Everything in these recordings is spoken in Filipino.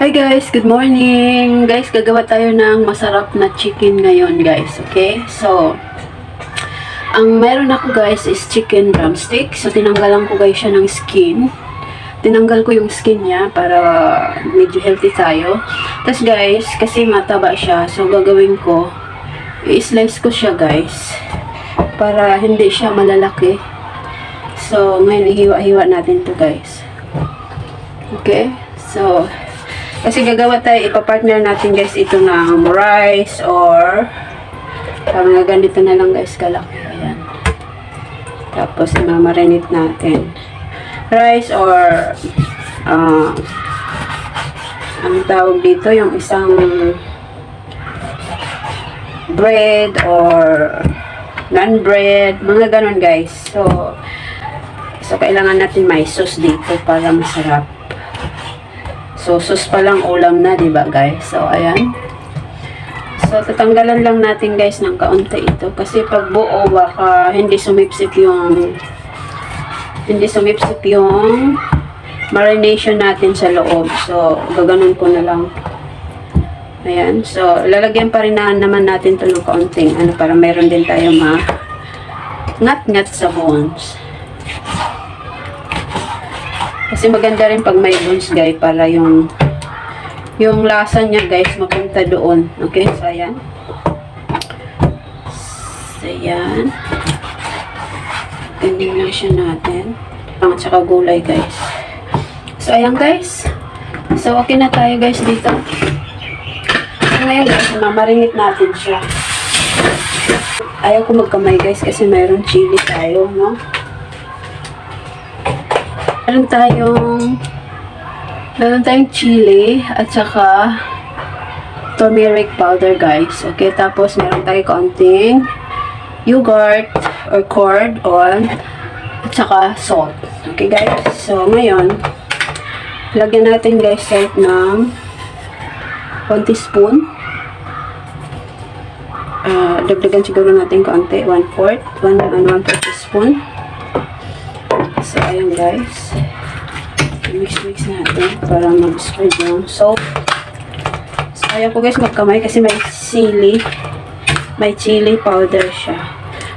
Hi guys, good morning. Guys, gagawa tayo ng masarap na chicken ngayon guys, okay? So, ang meron ako guys is chicken drumstick. So, tinanggalan ko guys siya ng skin. Tinanggal ko yung skin niya para medyo healthy tayo. Tapos guys, kasi mataba siya, so gagawin ko, i-slice ko siya guys, para hindi siya malalaki. So, ngayon ihiwa-hiwa natin to guys. Okay? So, kasi gagawa tayo, ipapartner natin guys ito ng rice or mga ganito na lang guys kalaki. Ayan. Tapos imamarinate natin. Rice or ang tawag dito, yung isang bread or non-bread, mga ganon guys. So kailangan natin may sauce dito para masarap. So, sauce pa lang ulam na, diba guys? So, ayan. So, tatanggalan lang natin guys ng kaunti ito. Kasi pag buo, baka hindi sumipsip yung marination natin sa loob. So, gaganon ko na lang. Ayan. So, lalagyan pa rin naman natin ito ng kaunting para meron din tayo ngat-ngat sa bones. Kasi maganda rin pag may bones guys, para yung lasa niya guys mapunta doon. Okay, so ayan. So ayan. Ganyan lang siya natin. At saka gulay guys. So ayan guys. So okay na tayo guys dito. So ngayon guys, mamarinate natin siya. Ayaw ko magkamay guys kasi mayroon chili tayo, no? Meron tayong chili at saka turmeric powder guys. Okay, tapos meron tayong kaunting yogurt or curd at saka salt. Okay guys, so ngayon lagyan natin guys salt ng 1 teaspoon. Dagdagan siguro natin kaunti, 1/4 teaspoon. So, ayun guys. Mix natin para mag-spread yung salt. So, ayaw ko guys magkamay kasi may chili powder siya.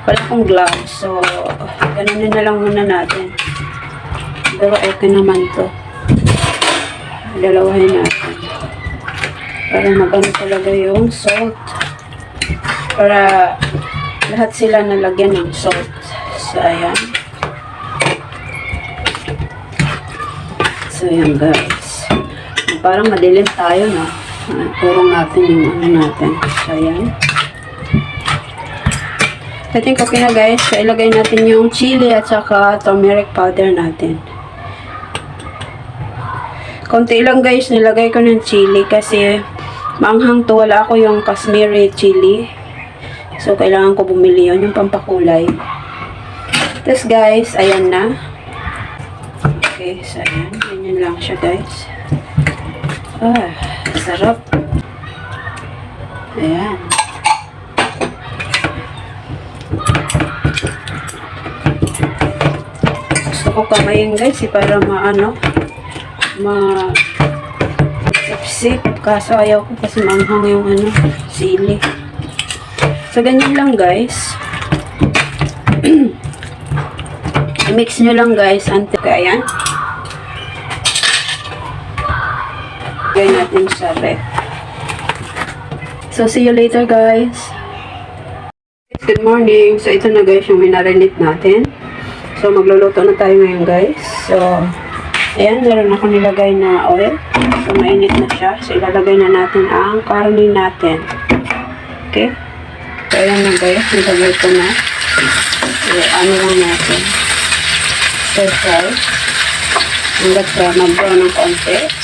Wala akong gloves. So, ganoon na lang muna natin. Pero okay naman to. Dalawahin natin. Para magano talaga yung salt. Para lahat sila nalagyan ng salt. So, ayan. So, yan guys. Parang madilim tayo, no? Turong natin yung natin. So, yan. I think okay na guys. So, ilagay natin yung chili at saka turmeric powder natin. Konti lang guys, nilagay ko ng chili kasi maanghang to. Wala ako yung Kashmiri chili. So, kailangan ko bumili yun, yung pampakulay. Tapos guys, ayan na. Okay, so ayan. Ganyan lang siya guys. Sarap. Ayan. Gusto ko kamayin guys para sip-sip. Kaso ayaw ko kasi manghang yung sili. So ganyan lang guys. I-mix nyo lang guys until ayan. Gawin natin sa ref. So see you later guys. Good morning. So ito na guys yung minarinate natin. So magluluto na tayo ngayon guys. So ayan, meron ako nilagay na oil. So mainit na siya. So ilalagay na natin ang karne natin. Okay. So ayan na guys. Nilagay ko na. So lang natin. Stir-fry. Hanggat sa mag-brown ng konti.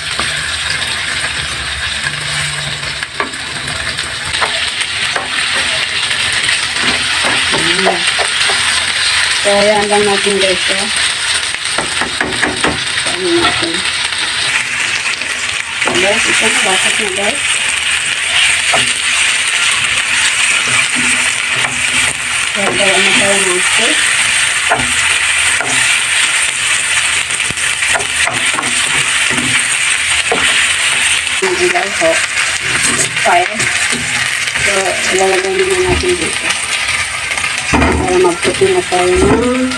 So, ayan lang natin guys. Ano natin. So, guys, ito na bakit na guys. So, gawa na tayo ng steak. yung ilaw ko. Fire. So, ilalagay naman natin dito. Para magputi na tayo ng...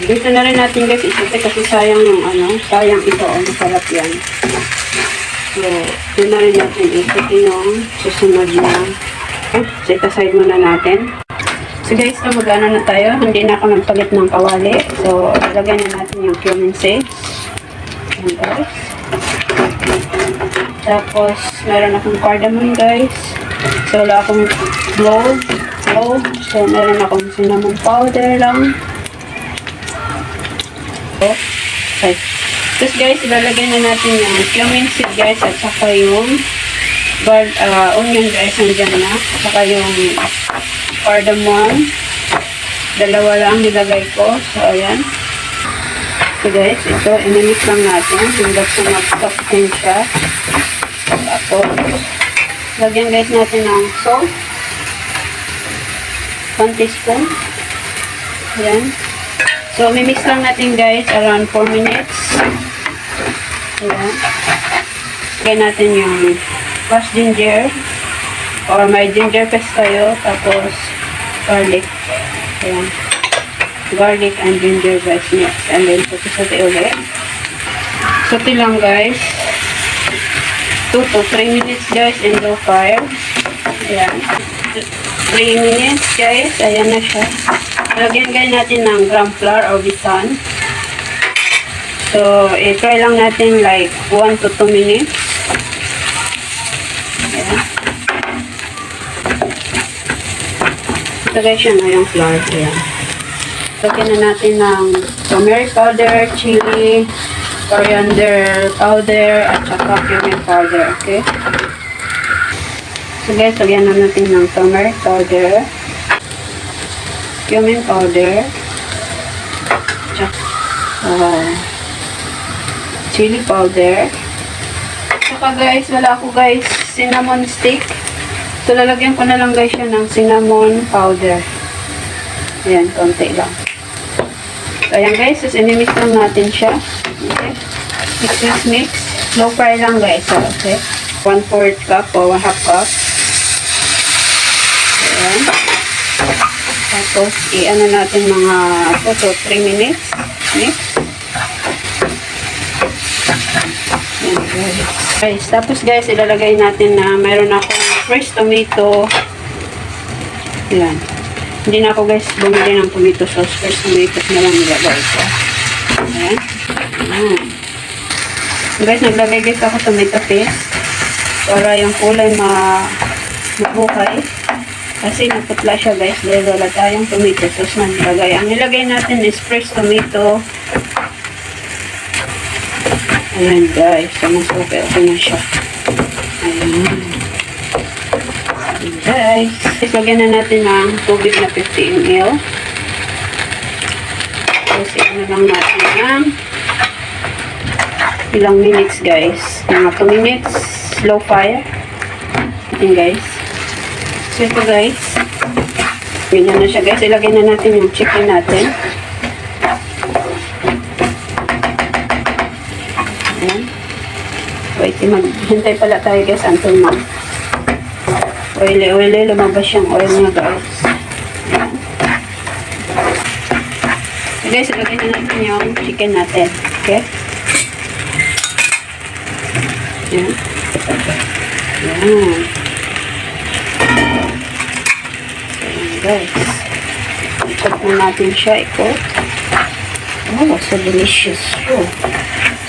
Dito na rin natin guys isuti kasi sayang yung sayang ito. Masarap yan. So, dito na rin natin isuti yung susunod na. Set aside muna natin. So guys, magano na tayo. Hindi na ako nagpalit ng kawali. So, ilagay na natin yung cumin seeds. Ayan guys. Tapos, meron akong cardamom guys. So, wala akong clove. So, meron akong cinnamon powder lang. Okay. Tapos guys, ilalagay na natin yung cumin seed guys at saka yung onion guys, nandiyan na. At saka yung cardamom. Dalawa lang nilagay ko. So, ayan. So guys, ito, inimix lang natin. Hanggang sa mag-soften siya. Tapos, lagyan guys natin ng salt. 1 teaspoon. Ayan. So, mimix lang natin guys around 4 minutes. Ayan. Lagyan natin yung crushed ginger. Or may ginger paste kayo. Tapos, garlic. Ayan. Garlic and ginger guys mix. And then, puti-puti ulit. Puti lang guys. 2 to 3 minutes guys in low fire. Ayan. 3 minutes guys. Ayan na siya. Lagyan guys natin ng gram flour or bisan. So, i-try lang natin like 1 to 2 minutes. Ayan. Ito guys yun na yung flour. Ayan. Lagyan na natin ng turmeric powder, chili, coriander powder, at saka cumin powder. Okay? So guys, lagyan na natin ng turmeric powder, cumin powder, chili powder. Saka guys, wala ako guys cinnamon stick. So lalagyan ko na lang guys siya ng cinnamon powder. Ayan, konti lang. So ayan guys, so inimix lang natin siya. Okay. Mix. Low fry lang guys. So, okay. 1/4 cup or 1/2 cup. Ayan. Tapos, i-ano natin mga 2 to 3 minutes. Mix. Ayan guys. Tapos guys, ilalagay natin na mayroon akong fresh tomato. Ayan. Hindi na ako guys bumili ng tomato sauce. Fresh tomatoes na lang nilagay ko. Ayan. Ayan. So guys, naglagay guys ako tomato paste. Para yung kulay mabukay. Kasi naputla siya guys. Dahil wala tayong tomato sauce na nilagay. Ang nilagay natin is fresh tomato. Ayan guys. So masukay ako na siya. Ayan. Guys, lagyan na natin ng tubig na 50 ml. Tapos ano lang natin ng ilang minutes guys. Mga 2 minutes, slow fire. Ayan guys. So ito guys. Ganyan na siya guys. Ilagay na natin yung chicken natin. Ayan. Wait, maghintay pala tayo guys until oily, lumabas yung oil niya guys. Ayan. So guys, ilagay na natin yung chicken natin. Okay? Ayan. Ayan. Ayan guys. Check na natin siya. Ikot. Oh, so delicious. Oh.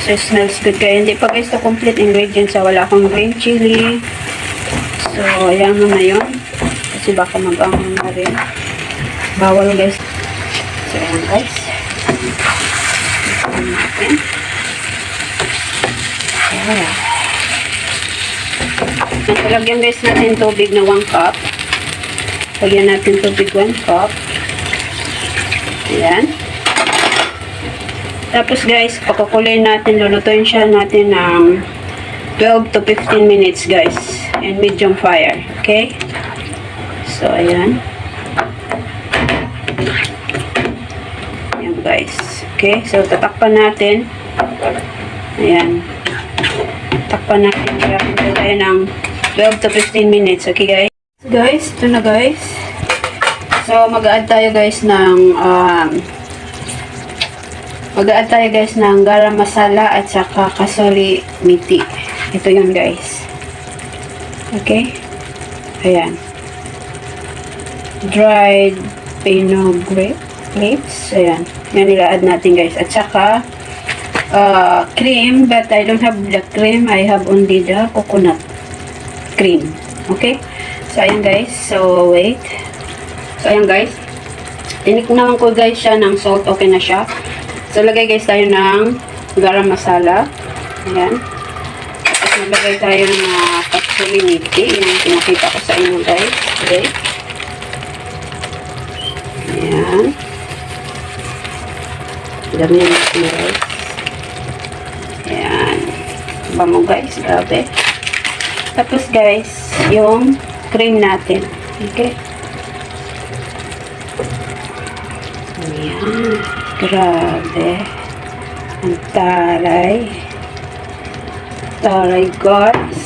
So it smells good kaya hindi pa guys na complete ingredients. Wala akong green chili. So, ayan na yun. Kasi baka mag-angon na rin. Bawal guys. So, ayan guys. Ito natin. Ayan. Lagyan guys natin tubig na 1 cup. Lagyan natin tubig 1 cup. Ayan. Tapos guys, pakukuloyin natin, lulutuin siya natin ng 12 to 15 minutes guys. And medium fire. Okay? So, ayan. Ayan guys. Okay? So, tatakpan natin. Ayan. Takpan natin siya. Ito tayo ng 12 to 15 minutes. Okay guys? Guys, ito na guys. So, mag-add tayo guys ng garam masala at saka kasuri miti. Ito yun guys. Okay? Ayan. Dried grapes. Ayan. Yan nila-add natin guys. At saka cream, but I don't have the cream. I have only the coconut cream. Okay? So, ayan guys. So, wait. So, ayan guys. Tinikman ko guys siya ng salt. Okay na siya. So, lagay guys tayo ng garam masala. Ayan. Tapos, maglagay tayo ng kapsuli miti. Yung pinakita ko sa inyo guys. Okay? Ayan. Dami natin guys. Ayan. Bango guys. Grabe. Tapos guys, yung cream natin. Okay? Ayan. Grabe. Ang taray. Taray guys.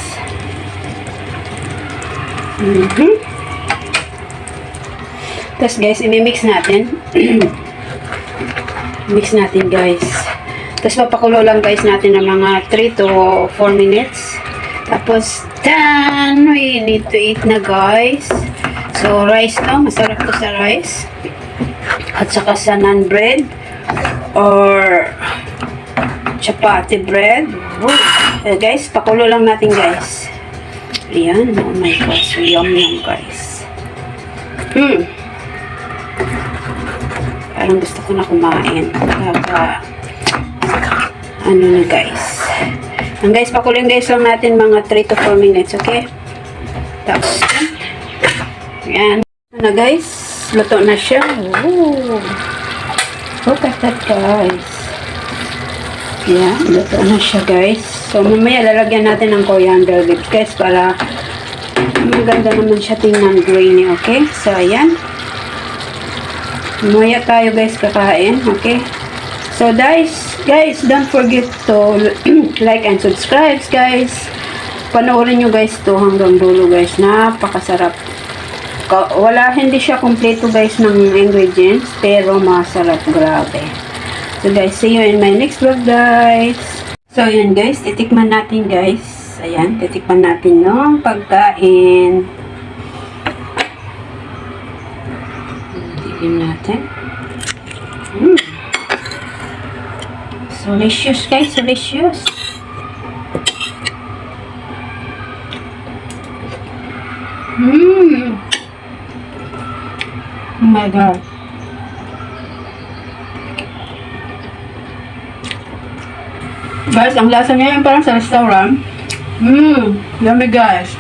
Tapos guys, imimix natin. Mix natin guys. Tapos papakulo lang guys natin ng mga 3 to 4 minutes. Tapos, done! We need to eat na guys. So, rice to. Masarap to sa rice. At saka sa naan bread. Or chapati bread. Guys, pakulo lang natin guys. Ayan. Oh my gosh. So, yum guys. Parang gusto ko na kumain. Ano na guys. Ang guys, pakuloy guys lang natin mga 3 to 4 minutes. Okay? Tapos, ayan. Ano na guys. Luto na siya. Ooh. Look at that guys. Ayan. Luto na siya guys. So, mamaya lalagyan natin ng coriander leaves guys para maganda naman siya tingnan grainy. Okay? So, ayan. Mamaya tayo guys kakain. Okay? So guys, don't forget to like and subscribe guys. Panoorin nyo guys to hanggang dulo guys. Napakasarap. Hindi siya kompleto guys ng ingredients, pero masarap. Grabe. So guys, see you in my next vlog guys. So ayan guys, titikman natin guys. Ayan, titikman natin yung pagkain. Titikman natin. Delicious guys, delicious. Oh my god. Guys, ang lasa niya yung parang sa restaurant. Yummy guys.